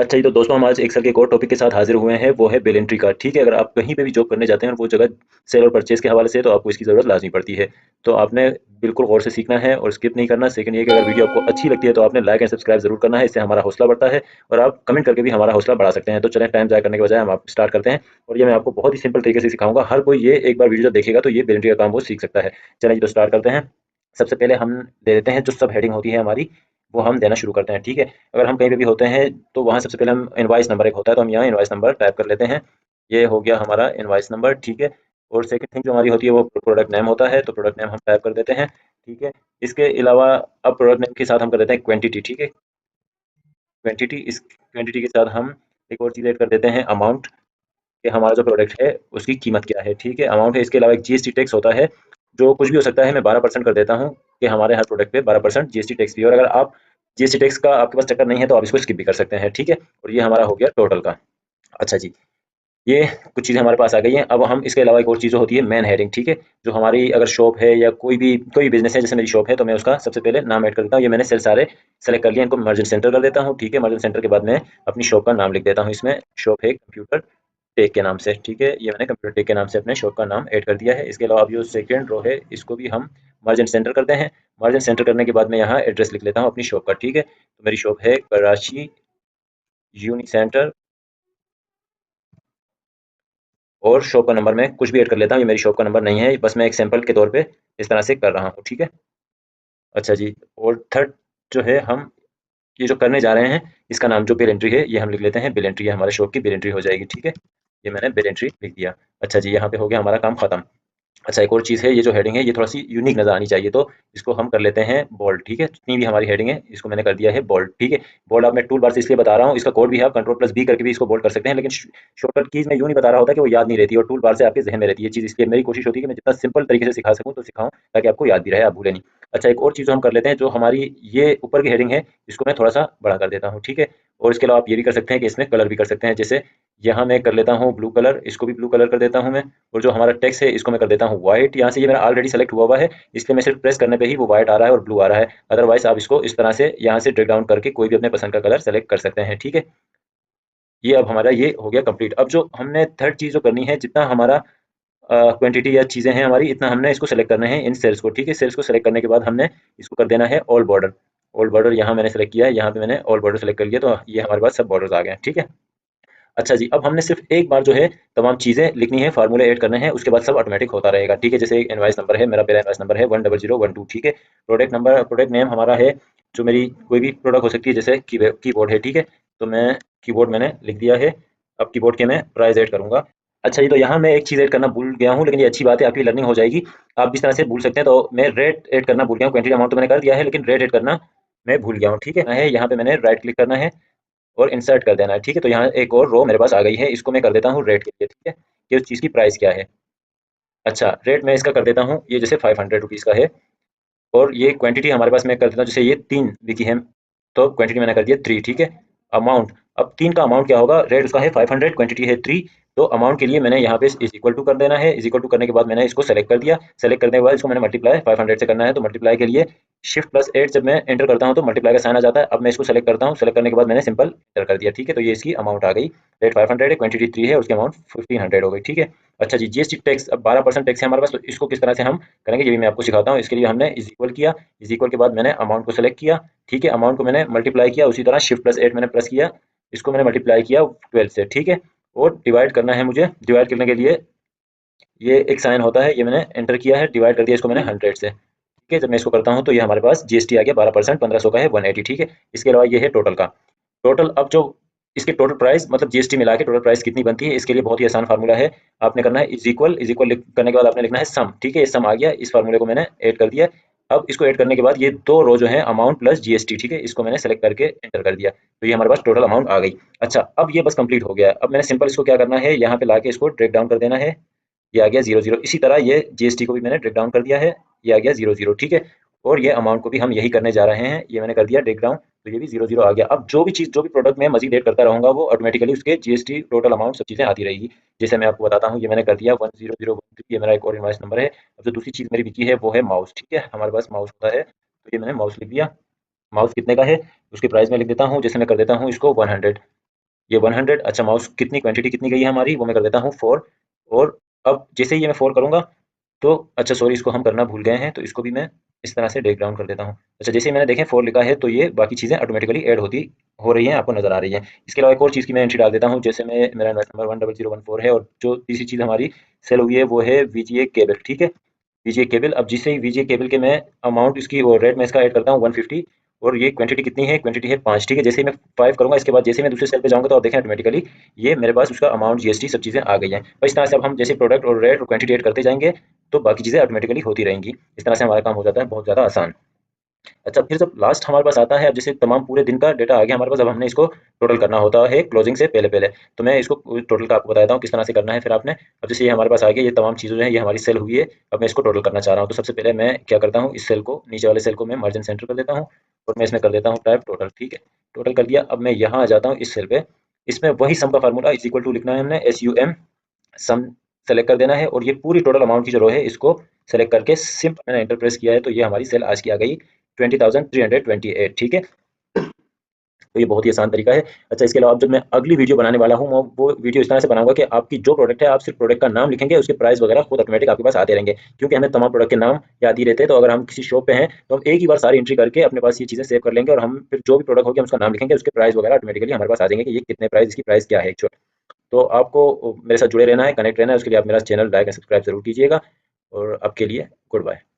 अच्छा जी, तो दोस्तों हम आज एक्सेल के एक और टॉपिक के साथ हाजिर हुए हैं, वो है बिल एंट्री का। ठीक है, अगर आप कहीं पे भी जॉब करने जाते हैं और वो जगह सेल और परचेज के हवाले से है, तो आपको इसकी ज़रूरत लाजमी पड़ती है। तो आपने बिल्कुल गौर से सीखना है और स्किप नहीं करना। सेकंड ये कि अगर वीडियो आपको अच्छी लगती है तो आपने लाइक एंड सब्सक्राइब जरूर करना है, इससे हमारा हौसला बढ़ता है और आप कमेंट करके भी हमारा हौसला बढ़ा सकते हैं। तो चलें, टाइम ज़ाया करने के बजाय हम आप स्टार्ट करते हैं और ये मैं आपको बहुत ही सिंपल तरीके से सिखाऊंगा। हर कोई ये एक बार वीडियो जब देखेगा तो ये बिल एंट्री का काम वो सीख सकता है। चलें जी, तो स्टार्ट करते हैं। सबसे पहले हम दे देते हैं जो सब हेडिंग होती है हमारी, वो हम देना शुरू करते हैं। ठीक है, अगर हम कहीं पे भी होते हैं तो वहाँ सबसे पहले हम इनवाइस नंबर एक होता है, तो हम यहाँ इनवाइस नंबर टाइप कर लेते हैं। ये हो गया हमारा इनवाइस नंबर। ठीक है, और सेकंड थिंग जो हमारी होती है वो प्रोडक्ट नेम होता है, तो प्रोडक्ट नेम हम टाइप कर देते हैं। ठीक है, इसके अलावा अब प्रोडक्ट नेम के साथ हम कर देते हैं क्वांटिटी। ठीक है, क्वांटिटी, इस क्वांटिटी के साथ हम एक और चीज़ ऐड कर देते हैं, अमाउंट, कि हमारा जो प्रोडक्ट है उसकी कीमत क्या है। ठीक है, अमाउंट है। इसके अलावा एक जीएसटी टैक्स होता है, जो कुछ भी हो सकता है। मैं 12% कर देता हूँ कि हमारे हर प्रोडक्ट पे 12% जीएसटी टैक्स भी है। और अगर आप जीएसटी टैक्स का आपके पास चक्कर नहीं है तो आप इसको स्किप भी कर सकते हैं। ठीक है, और ये हमारा हो गया टोटल का। अच्छा जी, ये कुछ चीज़ें हमारे पास आ गई हैं। अब हम इसके अलावा एक और चीज़ होती है मेन हेडिंग। ठीक है, जो हमारी अगर शॉप है या कोई बिजनेस है, जैसे मेरी शॉप है, तो मैं उसका सबसे पहले नाम ऐड कर देता हूँ। ये मैंने सेल सारे सेलेक्ट कर लिया, इनको मर्जन सेंटर कर देता हूँ। ठीक है, मर्जन सेंटर के बाद मैं अपनी शॉप का नाम लिख देता हूँ। इसमें शॉप है कंप्यूटर टेक के नाम से। ठीक है, ये मैंने कंप्यूटर टेक के नाम से अपने शॉप का नाम ऐड कर दिया है। इसके अलावा अब जो सेकंड रो है इसको भी हम मर्जन सेंटर करते हैं। मर्जन सेंटर करने के बाद मैं यहाँ एड्रेस लिख लेता हूँ अपनी शॉप का। ठीक है, तो मेरी शॉप है कराची यूनिक सेंटर, और शॉप का नंबर मैं कुछ भी ऐड कर लेता हूँ। ये मेरी शॉप का नंबर नहीं है, बस मैं एक सैंपल के तौर पे इस तरह से कर रहा हूँ। ठीक है, अच्छा जी, और थर्ड जो है, हम ये जो करने जा रहे हैं इसका नाम जो बिल एंट्री है ये हम लिख लेते हैं बिल एंट्री। ये हमारे शॉप की बिल एंट्री हो जाएगी। ठीक है, ये मैंने बिल एंट्री लिख दिया। अच्छा जी, यहाँ पे हो गया हमारा काम खत्म। अच्छा, एक और चीज़ है, ये जो हेडिंग है ये थोड़ा-सी यूनिक नज़र आनी चाहिए, तो इसको हम कर लेते हैं बोल्ड। ठीक है, जितनी भी हमारी हेडिंग है इसको मैंने कर दिया है बोल्ड। ठीक है, बोल्ड अब मैं टूल बार से इसलिए बता रहा हूँ, इसका कोड भी है, आप कंट्रोल+B करके भी इसको बोल्ड कर सकते हैं, लेकिन शॉर्टकट कीज़ में यूँ नहीं बता रहा होता कि वो याद नहीं रहती और टूल बार से आपके ज़हन में रहती है ये चीज़। इसलिए मेरी कोशिश होती है कि मैं जितना सिंपल तरीके से सिखा सकूँ तो सिखाऊँ, ताकि आपको याद भी रहे, आप भूलें नहीं। अच्छा, एक और चीज़ जो हम कर लेते हैं, जो हमारी ये ऊपर की हेडिंग है इसको मैं थोड़ा-सा बड़ा कर देता हूँ। ठीक है, और इसके अलावा आप ये भी कर सकते हैं कि इसमें कलर भी कर सकते हैं। जैसे यहाँ मैं कर लेता हूँ ब्लू कलर, इसको भी ब्लू कलर कर देता हूँ मैं। और जो हमारा टेक्स्ट है इसको मैं कर देता हूँ व्हाइट। यहाँ से ये मेरा ऑलरेडी सेलेक्ट हुआ है, इसलिए मैं सिर्फ प्रेस करने पे ही वो व्हाइट आ रहा है और ब्लू आ रहा है। अदरवाइज आप इसको इस तरह से यहाँ से ड्रैग डाउन करके कोई भी अपने पसंद का कलर सेलेक्ट कर सकते हैं। ठीक है, ये अब हमारा ये हो गया कंप्लीट। अब जो हमने थर्ड चीज़ जो करनी है, जितना हमारा क्वांटिटी या चीज़ें हैं हमारी, इतना हमने इसको सेलेक्ट करना है इन सेल्स को। ठीक है, सेल्स को सेलेक्ट करने के बाद हमने इसको कर देना है ऑल बॉर्डर। ऑल बॉर्डर यहाँ मैंने सेलेक्ट किया है, यहाँ पे मैंने ऑल बॉर्डर सेलेक्ट कर लिया, तो ये हमारे पास सब बॉर्डर्स आ गए हैं। ठीक है, अच्छा जी, अब हमने सिर्फ एक बार जो है तमाम चीज़ें लिखनी है, फार्मूले ऐड करने हैं, उसके बाद सब ऑटोमेटिक होता रहेगा। ठीक है, जैसे एक इनवॉइस नंबर है, मेरा पहला इनवॉइस नंबर है 10012। ठीक है, प्रोडक्ट नंबर, प्रोडक्ट नेम हमारा है, जो मेरी कोई भी प्रोडक्ट हो सकती है, जैसे कीबोर्ड है। ठीक है, तो मैं कीबोर्ड मैंने लिख दिया है। अब कीबोर्ड के मैं प्राइस ऐड करूंगा। अच्छा जी, तो यहाँ मैं एक चीज़ ऐड करना भूल गया हूँ, लेकिन ये अच्छी बात है, आपकी लर्निंग हो जाएगी। आप भी इस तरह से भूल सकते हैं, तो मैं रेट ऐड करना भूल गया हूँ। क्वांटिटी अमाउंट तो मैंने कर दिया है, लेकिन रेट ऐड करना मैं भूल गया हूँ। ठीक है, यहाँ पे मैंने राइट क्लिक करना है और इंसर्ट कर देना है। ठीक है, तो यहाँ एक और रो मेरे पास आ गई है, इसको मैं कर देता हूँ रेट के लिए। ठीक है, कि उस चीज़ की प्राइस क्या है। अच्छा, रेट मैं इसका कर देता हूँ, ये जैसे 500 रुपीज़ का है। और ये क्वांटिटी हमारे पास मैं कर देता हूँ, जैसे ये 3 बिकी है, तो क्वांटिटी मैंने कर दिया 3। ठीक है, अमाउंट, अब 3 का अमाउंट क्या होगा, रेट उसका है 500, क्वांटिटी है 3, तो अमाउंट के लिए मैंने यहाँ पे इज इक्वल टू कर देना है। इज इक्वल टू करने के बाद मैंने इसको सेलेक्ट कर दिया। सेलेक्ट करने के बाद इसको मैंने मल्टीप्लाई 500 से करना है, तो मल्टीप्लाई के लिए Shift+8 जब मैं एंटर करता हूँ तो मल्टीप्लाई का साइन आ जाता है। अब मैं इसको सेलेक्ट करता हूँ, सेलेक्ट करने के बाद मैंने सिंपल एंटर कर दिया। ठीक है, तो ये इसकी अमाउंट आ गई। रेट 500 है, क्वांटिटी 3 है, उसकी अमाउंट 1500 हो गई। ठीक है, अच्छा जी, जीएसटी टैक्स अब 12% टैक्स है हमारे पास, तो इसको किस तरह से हम करेंगे ये भी मैं आपको सिखाता हूँ। इसके लिए हमने इज इक्वल किया, इज इक्वल के बाद मैंने अमाउंट को सेलेक्ट किया। ठीक है, अमाउंट को मैंने मल्टीप्लाई किया, उसी तरह Shift+8 मैंने प्रेस किया, इसको मैंने मल्टीप्लाई किया 12 से। ठीक है, और डिवाइड करना है मुझे। डिवाइड करने के लिए ये एक साइन होता है, ये मैंने एंटर किया है, डिवाइड कर दिया इसको मैंने 100 से। ठीक है, जब मैं इसको करता हूँ तो ये हमारे पास जीएसटी आ गया 12%, 1500 का है 180। ठीक है, इसके अलावा ये है टोटल का। टोटल, अब जो इसके टोटल प्राइस मतलब जीएसटी मिला के टोटल प्राइस कितनी बनती है, इसके लिए बहुत ही आसान फार्मूला है। आपने करना है इज इक्वल करने के बाद आपने लिखना है सम। ठीक है, ये सम आ गया, इस फार्मूले को मैंने ऐड कर दिया। अब इसको ऐड करने के बाद ये दो रो जो है अमाउंट प्लस जीएसटी, ठीक है, इसको मैंने सेलेक्ट करके एंटर कर दिया, तो ये हमारे पास टोटल अमाउंट आ गई। अच्छा, अब ये बस कंप्लीट हो गया। अब मैंने सिंपल इसको क्या करना है, यहाँ पे लाके इसको ब्रेक डाउन कर देना है, ये आ गया 00। इसी तरह ये जीएसटी को भी मैंने ब्रेक डाउन कर दिया है, ये आ गया 00। ठीक है, और ये अमाउंट को भी हम यही करने जा रहे हैं, ये मैंने कर दिया ब्रेक डाउन, तो ये भी 00 आ गया। अब जो भी चीज़, जो भी प्रोडक्ट मैं मजीद ऐड करता रहूंगा वो ऑटोमेटिकली उसके जीएसटी टोटल अमाउंट सब चीज़ें आती रहेगी। जैसे मैं आपको बताता हूँ, ये मैंने कर दिया 10013, ये मेरा एक और इनवॉइस नंबर है। अब जो दूसरी चीज़ मेरी बिकी है वो है माउस। ठीक है, हमारे पास माउस होता है, तो ये मैंने माउस लिख दिया। माउस कितने का है उसकी प्राइस में लिख देता हूँ, जैसे मैं कर देता हूँ इसको 100। ये 100। अच्छा माउस कितनी क्वांटिटी कितनी गई है हमारी, वो मैं कर देता हूँ 4। और अब जैसे ही ये मैं 4 करूँगा तो अच्छा सॉरी, इसको हम करना भूल गए हैं, तो इसको भी मैं इस तरह से ड्रैग डाउन कर देता हूँ। अच्छा जैसे ही मैंने देखें 4 लिखा है तो ये बाकी चीज़ें ऑटोमेटिकली ऐड होती हो रही हैं, आपको नजर आ रही है। इसके अलावा एक और चीज़ की मैं एंट्री डाल देता हूँ, जैसे मैं मेरा इनवॉइस नंबर 10014 है और जो तीसरी चीज़ हमारी सेल हुई है वो है वीजीए केबल। ठीक है, वीजीए केबल। अब जिससे वीजीए केबल के मैं अमाउंट इसकी और रेट में इसका ऐड करता हूँ 150। और ये क्वांटिटी कितनी है, क्वांटिटी है 5। ठीक है, जैसे ही मैं 5 करूंगा इसके बाद जैसे ही मैं दूसरे सेल पे जाऊंगा तो आप देखें ऑटोमेटिकली ये मेरे पास उसका अमाउंट जीएसटी सब चीज़ें आ गई हैं। और इस तरह से अब हम जैसे प्रोडक्ट और रेट और क्वांटिटी ऐड करते जाएंगे तो बाकी चीज़ें ऑटोमेटिकली होती रहेंगी। इस तरह से हमारा काम हो जाता है बहुत ज़्यादा आसान। अच्छा फिर जब लास्ट हमारे पास आता है, अब जैसे तमाम पूरे दिन का डेटा आ गया हमारे पास, अब हमने इसको टोटल करना होता है क्लोजिंग से पहले पहले। तो मैं इसको टोटल का आपको बता देता हूँ किस तरह से करना है फिर आपने। अब जैसे ये हमारे पास आ गया, ये तमाम चीज़ें हैं, ये हमारी सेल हुई है। अब मैं इसको टोटल करना चाह रहा हूँ, तो सबसे पहले मैं क्या करता हूँ, इस सेल को, नीचे वाले सेल को मैं मार्जिन सेंटर कर देता हूँ और मैं इसमें कर देता हूँ टाइप टोटल। ठीक है, टोटल कर दिया। अब मैं यहाँ आ जाता हूँ इस सेल पे, इसमें वही सम का फार्मूला इज इक्वल टू लिखना है हमने, SUM सम सेलेक्ट कर देना है और ये पूरी टोटल अमाउंट की जो रो है इसको सेलेक्ट करके सिंपल मैंने एंटर प्रेस किया है, तो ये हमारी सेल आज की आ गई 20,328। ठीक है, तो ये बहुत ही आसान तरीका है। अच्छा इसके अलावा अब जब मैं अगली वीडियो बनाने वाला हूँ, मैं वो वीडियो इस तरह से बनाऊंगा कि आपकी जो प्रोडक्ट है आप सिर्फ प्रोडक्ट का नाम लिखेंगे, उसके प्राइस वगैरह खुद ऑटोमेटिक आपके पास आते रहेंगे, क्योंकि हमें तमाम प्रोडक्ट के नाम याद ही रहते हैं। तो अगर हम किसी शॉप पे हैं तो हम एक ही बार सारी एंट्री करके अपने पास ये चीज़ें सेव कर लेंगे और हम फिर जो भी प्रोडक्ट होगी हम उसका नाम लिखेंगे, उसके प्राइस वगैरह ऑटोमेटिकली हमारे पास आ जाएंगे कि ये कितने प्राइस, इसकी प्राइस क्या है एक्चुअल। तो आपको मेरे साथ जुड़े रहना है, कनेक्ट रहना है, उसके लिए आप मेरा चैनल लाइक एंड सब्सक्राइब जरूर कीजिएगा। और आपके लिए गुड बाय।